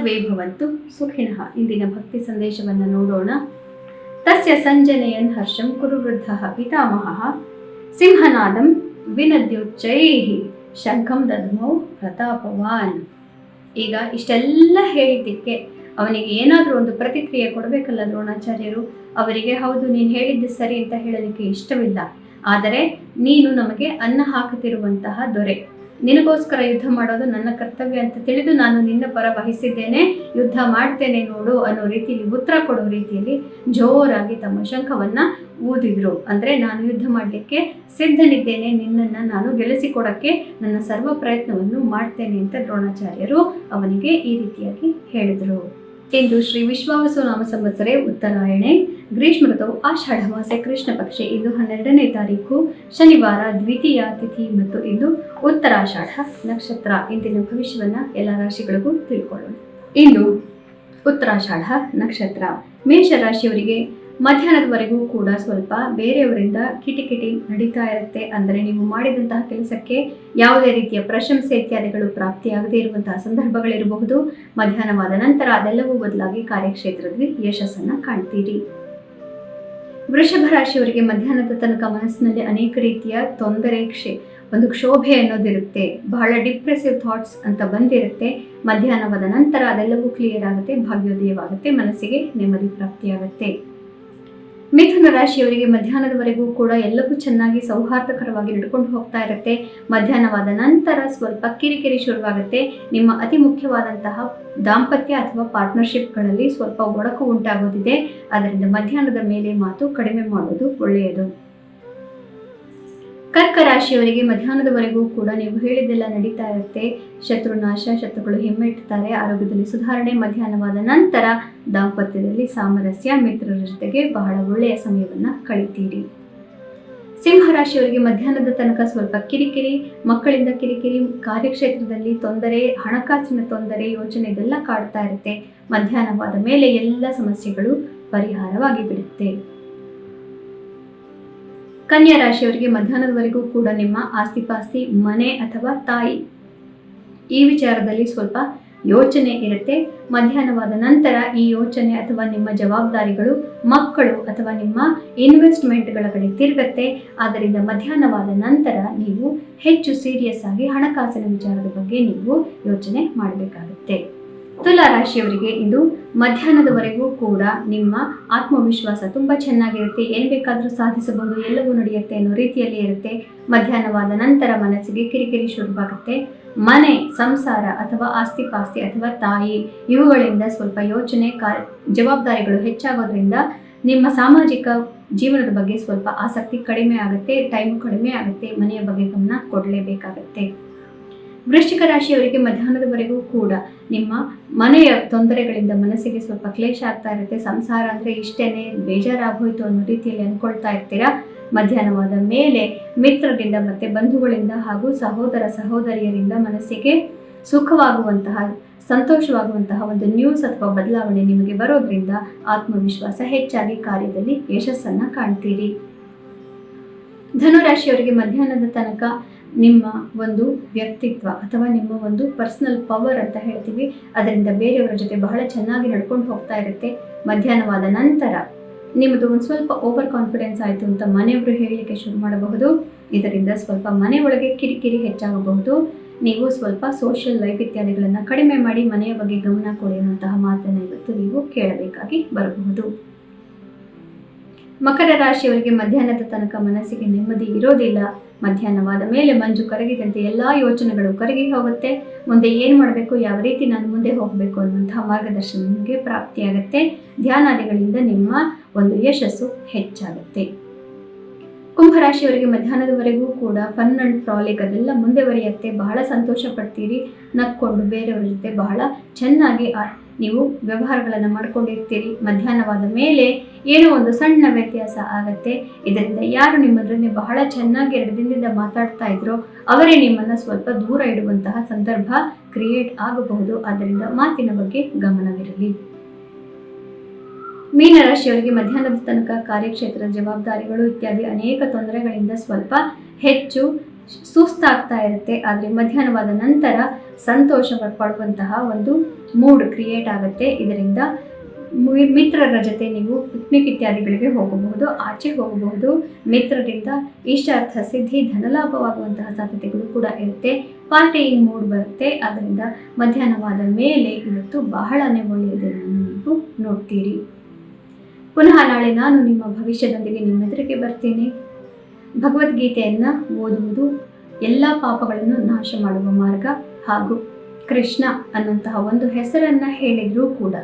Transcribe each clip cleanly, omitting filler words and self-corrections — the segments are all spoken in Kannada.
ಸರ್ವೇ ಭವಂತು ಸುಖಿನಃ. ಇಂದಿನ ಭಕ್ತಿ ಸಂದೇಶವನ್ನು ನೋಡೋಣ. ತಸ್ಯ ಸಂಜನೆಯನ್ ಹರ್ಷಂ ಕುರು ವೃದ್ಧಃ ಪಿತಾಮಹಃ ಸಿಂಹನಾದಂ ವಿನದ್ಯುಚ್ಚೈಃ ಶಂಖಂ ದದ್ಮೌ ಪ್ರತಾಪವಾನ್. ಈಗ ಇಷ್ಟೆಲ್ಲ ಹೇಳಿದ್ದಕ್ಕೆ ಅವನಿಗೆ ಏನಾದರೂ ಒಂದು ಪ್ರತಿಕ್ರಿಯೆ ಕೊಡಬೇಕಲ್ಲ ದ್ರೋಣಾಚಾರ್ಯರು. ಅವರಿಗೆ ಹೌದು, ನೀನು ಹೇಳಿದ್ದು ಸರಿ ಅಂತ ಹೇಳಲಿಕ್ಕೆ ಇಷ್ಟವಿಲ್ಲ, ಆದರೆ ನೀನು ನಮಗೆ ಅನ್ನ ಹಾಕುತ್ತಿರುವಂತಹ ದೊರೆ, ನಿನಗೋಸ್ಕರ ಯುದ್ಧ ಮಾಡೋದು ನನ್ನ ಕರ್ತವ್ಯ ಅಂತ ತಿಳಿದು ನಾನು ನಿನ್ನ ಪರ ವಹಿಸಿದ್ದೇನೆ, ಯುದ್ಧ ಮಾಡ್ತೇನೆ ನೋಡು ಅನ್ನೋ ರೀತಿಯಲ್ಲಿ ಉತ್ತರ ಕೊಡೋ ರೀತಿಯಲ್ಲಿ ಜೋರಾಗಿ ತಮ್ಮ ಶಂಖವನ್ನ ಊದಿದ್ರು. ಅಂದ್ರೆ ನಾನು ಯುದ್ಧ ಮಾಡಲಿಕ್ಕೆ ಸಿದ್ಧನಿದ್ದೇನೆ, ನಿನ್ನನ್ನು ನಾನು ಗೆಲ್ಲಿಸಿಕೊಡಕ್ಕೆ ನನ್ನ ಸರ್ವ ಪ್ರಯತ್ನವನ್ನು ಮಾಡ್ತೇನೆ ಅಂತ ದ್ರೋಣಾಚಾರ್ಯರು ಅವನಿಗೆ ಈ ರೀತಿಯಾಗಿ ಹೇಳಿದರು. ಇಂದು ಶ್ರೀ ವಿಶ್ವಾವಸು ನಾಮ ಸಂವತ್ಸರೆ ಉತ್ತರಾಯಣೆ ಗ್ರೀಷ್ಮ ಋತುವು ಆಷಾಢ ಮಾಸೆ ಕೃಷ್ಣ ಪಕ್ಷೆ. ಇದು 12ನೇ ತಾರೀಕು ಶನಿವಾರ, ದ್ವಿತೀಯ ತಿಥಿ ಮತ್ತು ಇದು ಉತ್ತರಾಷಾಢ ನಕ್ಷತ್ರ. ಇಂದಿನ ಭವಿಷ್ಯವನ್ನ ಎಲ್ಲ ರಾಶಿಗಳಿಗೂ ತಿಳ್ಕೊಳ್ಳೋಣ. ಇಂದು ಉತ್ತರಾಷಾಢ ನಕ್ಷತ್ರ. ಮೇಷರಾಶಿಯವರಿಗೆ ಮಧ್ಯಾಹ್ನದವರೆಗೂ ಕೂಡ ಸ್ವಲ್ಪ ಬೇರೆಯವರಿಂದ ಕಿಟಿಕಿಟಿ ನಡೀತಾ ಇರುತ್ತೆ. ಅಂದರೆ ನೀವು ಮಾಡಿದಂತಹ ಕೆಲಸಕ್ಕೆ ಯಾವುದೇ ರೀತಿಯ ಪ್ರಶಂಸೆ ಇತ್ಯಾದಿಗಳು ಪ್ರಾಪ್ತಿಯಾಗದೇ ಇರುವಂತಹ ಸಂದರ್ಭಗಳಿರಬಹುದು. ಮಧ್ಯಾಹ್ನವಾದ ನಂತರ ಅದೆಲ್ಲವೂ ಬದಲಾಗಿ ಕಾರ್ಯಕ್ಷೇತ್ರದಲ್ಲಿ ಯಶಸ್ಸನ್ನು ಕಾಣ್ತೀರಿ. ವೃಷಭ ರಾಶಿಯವರಿಗೆ ಮಧ್ಯಾಹ್ನದ ತನಕ ಮನಸ್ಸಿನಲ್ಲಿ ಅನೇಕ ರೀತಿಯ ತೊಂದರೆ, ಒಂದು ಕ್ಷೋಭೆ ಅನ್ನೋದಿರುತ್ತೆ. ಬಹಳ ಡಿಪ್ರೆಸಿವ್ ಥಾಟ್ಸ್ ಅಂತ ಬಂದಿರುತ್ತೆ. ಮಧ್ಯಾಹ್ನವಾದ ನಂತರ ಅದೆಲ್ಲವೂ ಕ್ಲಿಯರ್ ಆಗುತ್ತೆ, ಭಾಗ್ಯೋದಯವಾಗುತ್ತೆ, ಮನಸ್ಸಿಗೆ ನೆಮ್ಮದಿ ಪ್ರಾಪ್ತಿಯಾಗುತ್ತೆ. ಮಿಥುನ ರಾಶಿಯವರಿಗೆ ಮಧ್ಯಾಹ್ನದವರೆಗೂ ಕೂಡ ಎಲ್ಲವೂ ಚೆನ್ನಾಗಿ ಸೌಹಾರ್ದಕರವಾಗಿ ನಡ್ಕೊಂಡು ಹೋಗ್ತಾ ಇರುತ್ತೆ. ಮಧ್ಯಾಹ್ನವಾದ ನಂತರ ಸ್ವಲ್ಪ ಕಿರಿಕಿರಿ ಶುರುವಾಗುತ್ತೆ. ನಿಮ್ಮ ಅತಿ ಮುಖ್ಯವಾದಂತಹ ದಾಂಪತ್ಯ ಅಥವಾ ಪಾರ್ಟ್ನರ್ಶಿಪ್ಗಳಲ್ಲಿ ಸ್ವಲ್ಪ ಒಡಕು ಉಂಟಾಗೋದಿದೆ. ಅದರಿಂದ ಮಧ್ಯಾಹ್ನದ ಮೇಲೆ ಮಾತು ಕಡಿಮೆ ಮಾಡೋದು ಒಳ್ಳೆಯದು. ಕರ್ಕ ರಾಶಿಯವರಿಗೆ ಮಧ್ಯಾಹ್ನದವರೆಗೂ ಕೂಡ ನೀವು ಹೇಳಿದ್ದೆಲ್ಲ ನಡೀತಾ ಇರುತ್ತೆ. ಶತ್ರುನಾಶ, ಶತ್ರುಗಳು ಹಿಮ್ಮೆಟ್ಟುತ್ತಾರೆ, ಆರೋಗ್ಯದಲ್ಲಿ ಸುಧಾರಣೆ. ಮಧ್ಯಾಹ್ನವಾದ ನಂತರ ದಾಂಪತ್ಯದಲ್ಲಿ ಸಾಮರಸ್ಯ, ಮಿತ್ರರ ಜೊತೆಗೆ ಬಹಳ ಒಳ್ಳೆಯ ಸಮಯವನ್ನ ಕಳಿತೀರಿ. ಸಿಂಹ ರಾಶಿಯವರಿಗೆ ಮಧ್ಯಾಹ್ನದ ತನಕ ಸ್ವಲ್ಪ ಕಿರಿಕಿರಿ, ಮಕ್ಕಳಿಂದ ಕಿರಿಕಿರಿ, ಕಾರ್ಯಕ್ಷೇತ್ರದಲ್ಲಿ ತೊಂದರೆ, ಹಣಕಾಸಿನ ತೊಂದರೆ, ಯೋಚನೆ ಇದೆಲ್ಲ ಕಾಡ್ತಾ ಇರುತ್ತೆ. ಮಧ್ಯಾಹ್ನವಾದ ಮೇಲೆ ಎಲ್ಲ ಸಮಸ್ಯೆಗಳು ಪರಿಹಾರವಾಗಿ ಬಿಡುತ್ತೆ. ಕನ್ಯಾ ರಾಶಿಯವರಿಗೆ ಮಧ್ಯಾಹ್ನದವರೆಗೂ ಕೂಡ ನಿಮ್ಮ ಆಸ್ತಿಪಾಸ್ತಿ, ಮನೆ ಅಥವಾ ತಾಯಿ ಈ ವಿಚಾರದಲ್ಲಿ ಸ್ವಲ್ಪ ಯೋಚನೆ ಇರುತ್ತೆ. ಮಧ್ಯಾಹ್ನವಾದ ನಂತರ ಈ ಯೋಚನೆ ಅಥವಾ ನಿಮ್ಮ ಜವಾಬ್ದಾರಿಗಳು ಮಕ್ಕಳು ಅಥವಾ ನಿಮ್ಮ ಇನ್ವೆಸ್ಟ್ಮೆಂಟ್ಗಳ ಕಡೆ ತಿರುಗತ್ತೆ. ಆದ್ದರಿಂದ ಮಧ್ಯಾಹ್ನವಾದ ನಂತರ ನೀವು ಹೆಚ್ಚು ಸೀರಿಯಸ್ ಆಗಿ ಹಣಕಾಸಿನ ವಿಚಾರದ ಬಗ್ಗೆ ನೀವು ಯೋಚನೆ ಮಾಡಬೇಕಾಗುತ್ತೆ. ತುಲಾ ರಾಶಿಯವರಿಗೆ ಇದು ಮಧ್ಯಾಹ್ನದವರೆಗೂ ಕೂಡ ನಿಮ್ಮ ಆತ್ಮವಿಶ್ವಾಸ ತುಂಬ ಚೆನ್ನಾಗಿರುತ್ತೆ. ಏನು ಬೇಕಾದರೂ ಸಾಧಿಸಬಹುದು, ಎಲ್ಲವೂ ನಡೆಯುತ್ತೆ ಅನ್ನೋ ರೀತಿಯಲ್ಲಿ ಇರುತ್ತೆ. ಮಧ್ಯಾಹ್ನವಾದ ನಂತರ ಮನಸ್ಸಿಗೆ ಕಿರಿಕಿರಿ ಶುರುವಾಗುತ್ತೆ. ಮನೆ, ಸಂಸಾರ ಅಥವಾ ಆಸ್ತಿಪಾಸ್ತಿ ಅಥವಾ ತಾಯಿ ಇವುಗಳಿಂದ ಸ್ವಲ್ಪ ಯೋಚನೆ, ಜವಾಬ್ದಾರಿಗಳು ಹೆಚ್ಚಾಗೋದ್ರಿಂದ ನಿಮ್ಮ ಸಾಮಾಜಿಕ ಜೀವನದ ಬಗ್ಗೆ ಸ್ವಲ್ಪ ಆಸಕ್ತಿ ಕಡಿಮೆ ಆಗುತ್ತೆ, ಟೈಮ್ ಕಡಿಮೆ ಆಗುತ್ತೆ, ಮನೆಯ ಬಗ್ಗೆ ಗಮನ ಕೊಡಲೇಬೇಕಾಗತ್ತೆ. ವೃಶ್ಚಿಕ ರಾಶಿಯವರಿಗೆ ಮಧ್ಯಾಹ್ನದವರೆಗೂ ಕೂಡ ನಿಮ್ಮ ಮನೆಯ ತೊಂದರೆಗಳಿಂದ ಮನಸ್ಸಿಗೆ ಸ್ವಲ್ಪ ಕ್ಲೇಶ ಆಗ್ತಾ ಇರುತ್ತೆ. ಸಂಸಾರ ಅಂದರೆ ಇಷ್ಟೇನೆ, ಬೇಜಾರಾಗೋಯ್ತು ಅನ್ನೋ ರೀತಿಯಲ್ಲಿ ಅಂದ್ಕೊಳ್ತಾ ಇರ್ತೀರಾ. ಮಧ್ಯಾಹ್ನವಾದ ಮೇಲೆ ಮಿತ್ರರಿಂದ ಮತ್ತೆ ಬಂಧುಗಳಿಂದ ಹಾಗೂ ಸಹೋದರ ಸಹೋದರಿಯರಿಂದ ಮನಸ್ಸಿಗೆ ಸುಖವಾಗುವಂತಹ, ಸಂತೋಷವಾಗುವಂತಹ ಒಂದು ನ್ಯೂಸ್ ಅಥವಾ ಬದಲಾವಣೆ ನಿಮಗೆ ಬರೋದ್ರಿಂದ ಆತ್ಮವಿಶ್ವಾಸ ಹೆಚ್ಚಾಗಿ ಕಾರ್ಯದಲ್ಲಿ ಯಶಸ್ಸನ್ನು ಕಾಣ್ತೀರಿ. ಧನುರಾಶಿಯವರಿಗೆ ಮಧ್ಯಾಹ್ನದ ತನಕ ನಿಮ್ಮ ಒಂದು ವ್ಯಕ್ತಿತ್ವ ಅಥವಾ ನಿಮ್ಮ ಒಂದು ಪರ್ಸನಲ್ ಪವರ್ ಅಂತ ಹೇಳ್ತೀವಿ, ಅದರಿಂದ ಬೇರೆಯವರ ಜೊತೆ ಬಹಳ ಚೆನ್ನಾಗಿ ನಡ್ಕೊಂಡು ಹೋಗ್ತಾ ಇರುತ್ತೆ. ಮಧ್ಯಾಹ್ನವಾದ ನಂತರ ನಿಮ್ಮದು ಒಂದು ಸ್ವಲ್ಪ ಓವರ್ ಕಾನ್ಫಿಡೆನ್ಸ್ ಆಯಿತು ಅಂತ ಮನೆಯವರು ಹೇಳಲಿಕ್ಕೆ ಶುರು ಮಾಡಬಹುದು. ಇದರಿಂದ ಸ್ವಲ್ಪ ಮನೆ ಒಳಗೆ ಕಿರಿಕಿರಿ ಹೆಚ್ಚಾಗಬಹುದು. ನೀವು ಸ್ವಲ್ಪ ಸೋಷಿಯಲ್ ಲೈಫ್ ಇತ್ಯಾದಿಗಳನ್ನು ಕಡಿಮೆ ಮಾಡಿ ಮನೆಯ ಬಗ್ಗೆ ಗಮನ ಕೊಡಿ ಅನ್ನುವಂತಹ ಮಾತನ್ನು ಇವತ್ತು ನೀವು ಕೇಳಬೇಕಾಗಿ ಬರಬಹುದು. ಮಕರ ರಾಶಿಯವರಿಗೆ ಮಧ್ಯಾಹ್ನದ ತನಕ ಮನಸ್ಸಿಗೆ ನೆಮ್ಮದಿ ಇರೋದಿಲ್ಲ. ಮಧ್ಯಾಹ್ನವಾದ ಮೇಲೆ ಮಂಜು ಕರಗಿದಂತೆ ಎಲ್ಲ ಯೋಚನೆಗಳು ಕರಗಿ ಹೋಗುತ್ತೆ. ಮುಂದೆ ಏನು ಮಾಡಬೇಕು, ಯಾವ ರೀತಿ ನಾನು ಮುಂದೆ ಹೋಗಬೇಕು ಅನ್ನುವಂತಹ ಮಾರ್ಗದರ್ಶನ ನಿಮಗೆ ಪ್ರಾಪ್ತಿಯಾಗುತ್ತೆ. ಧ್ಯಾನಾದಿಗಳಿಂದ ನಿಮ್ಮ ಒಂದು ಯಶಸ್ಸು ಹೆಚ್ಚಾಗುತ್ತೆ. ಕುಂಭರಾಶಿಯವರಿಗೆ ಮಧ್ಯಾಹ್ನದವರೆಗೂ ಕೂಡ ಫನ್ ಅಂಡ್ ಫ್ರಾಲಿಕ್ ಅದೆಲ್ಲ ಮುಂದೆವರಿಯುತ್ತೆ. ಬಹಳ ಸಂತೋಷ ಪಡ್ತೀರಿ, ನಕ್ಕೊಂಡು ಬೇರೆಯವರ ಜೊತೆ ಬಹಳ ಚೆನ್ನಾಗಿ ನೀವು ವ್ಯವಹಾರಗಳನ್ನು ಮಾಡ್ಕೊಂಡಿರ್ತೀರಿ. ಮಧ್ಯಾಹ್ನವಾದ ಮೇಲೆ ಏನೋ ಒಂದು ಸಣ್ಣ ವ್ಯತ್ಯಾಸ ಆಗತ್ತೆ. ಇದರಿಂದ ಯಾರು ನಿಮ್ಮದ್ರನ್ನೇ ಬಹಳ ಚೆನ್ನಾಗಿ 2 ದಿನದಿಂದ ಮಾತಾಡ್ತಾ ಇದ್ರೋ ಅವರೇ ನಿಮ್ಮನ್ನು ಸ್ವಲ್ಪ ದೂರ ಇಡುವಂತಹ ಸಂದರ್ಭ ಕ್ರಿಯೇಟ್ ಆಗಬಹುದು. ಆದ್ದರಿಂದ ಮಾತಿನ ಬಗ್ಗೆ ಗಮನವಿರಲಿ. ಮೀನರಾಶಿಯವರಿಗೆ ಮಧ್ಯಾಹ್ನದ ತನಕ ಕಾರ್ಯಕ್ಷೇತ್ರದ ಜವಾಬ್ದಾರಿಗಳು ಇತ್ಯಾದಿ ಅನೇಕ ತೊಂದರೆಗಳಿಂದ ಸ್ವಲ್ಪ ಹೆಚ್ಚು ಸುಸ್ತಾಗ್ತಾ ಇರುತ್ತೆ. ಆದರೆ ಮಧ್ಯಾಹ್ನವಾದ ನಂತರ ಸಂತೋಷ ಪಡುವಂತಹ ಒಂದು ಮೂಡ್ ಕ್ರಿಯೇಟ್ ಆಗುತ್ತೆ. ಇದರಿಂದ ಮಿತ್ರರ ಜೊತೆ ನೀವು ಪಿಕ್ನಿಕ್ ಇತ್ಯಾದಿಗಳಿಗೆ ಹೋಗಬಹುದು, ಆಚೆ ಹೋಗಬಹುದು. ಮಿತ್ರರಿಂದ ಇಷ್ಟಾರ್ಥ ಸಿದ್ಧಿ, ಧನಲಾಭವಾಗುವಂತಹ ಸಾಧ್ಯತೆಗಳು ಕೂಡ ಇರುತ್ತೆ. ಪಾರ್ಟಿಯಿಂಗ್ ಮೂಡ್ ಬರುತ್ತೆ. ಆದ್ದರಿಂದ ಮಧ್ಯಾಹ್ನವಾದ ಮೇಲೆ ಇವತ್ತು ಬಹಳನೇ ಒಳ್ಳೆಯದನ್ನು ನೀವು ನೋಡ್ತೀರಿ. ಪುನಃ ನಾಳೆ ನಾನು ನಿಮ್ಮ ಭವಿಷ್ಯದೊಂದಿಗೆ ನಿಮ್ಮೆದುರಿಗೆ ಬರ್ತೇನೆ. ಭಗವದ್ಗೀತೆಯನ್ನು ಓದುವುದು ಎಲ್ಲ ಪಾಪಗಳನ್ನು ನಾಶ ಮಾಡುವ ಮಾರ್ಗ, ಹಾಗೂ ಕೃಷ್ಣ ಅನ್ನುವಂತಹ ಒಂದು ಹೆಸರನ್ನು ಹೇಳಿದರೂ ಕೂಡ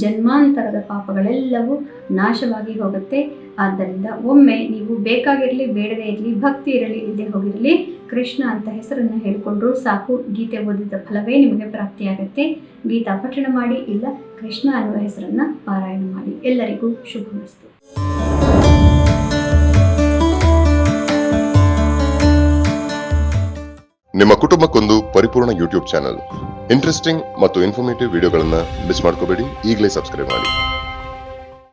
ಜನ್ಮಾಂತರದ ಪಾಪಗಳೆಲ್ಲವೂ ನಾಶವಾಗಿ ಹೋಗುತ್ತೆ. ಆದ್ದರಿಂದ ಒಮ್ಮೆ ನೀವು ಬೇಕಾಗಿರಲಿ ಬೇಡದೇ ಇರಲಿ, ಭಕ್ತಿ ಇರಲಿ ಇಲ್ಲದೆ ಹೋಗಿರಲಿ, ಕೃಷ್ಣ ಅಂತ ಹೆಸರನ್ನು ಹೇಳಿಕೊಂಡ್ರೂ ಸಾಕು, ಗೀತೆ ಓದಿದ ಫಲವೇ ನಿಮಗೆ ಪ್ರಾಪ್ತಿಯಾಗುತ್ತೆ. ಗೀತಾ ಪಠಣ ಮಾಡಿ, ಇಲ್ಲ ಕೃಷ್ಣ ಅನ್ನುವ ಹೆಸರನ್ನು ಪಾರಾಯಣ ಮಾಡಿ. ಎಲ್ಲರಿಗೂ ಶುಭಮಸ್ತು. ನಿಮ್ಮ ಕುಟುಂಬಕ್ಕೊಂದು ಪರಿಪೂರ್ಣ ಯೂಟ್ಯೂಬ್ ಚಾನಲ್. ಇಂಟ್ರೆಸ್ಟಿಂಗ್ ಮತ್ತು ಇನ್ಫಾರ್ಮೇಟಿವ್ ವಿಡಿಯೋಗಳನ್ನು ಮಿಸ್ ಮಾಡ್ಕೋಬೇಡಿ. ಈಗಲೇ ಸಬ್ಸ್ಕ್ರೈಬ್ ಮಾಡಿ.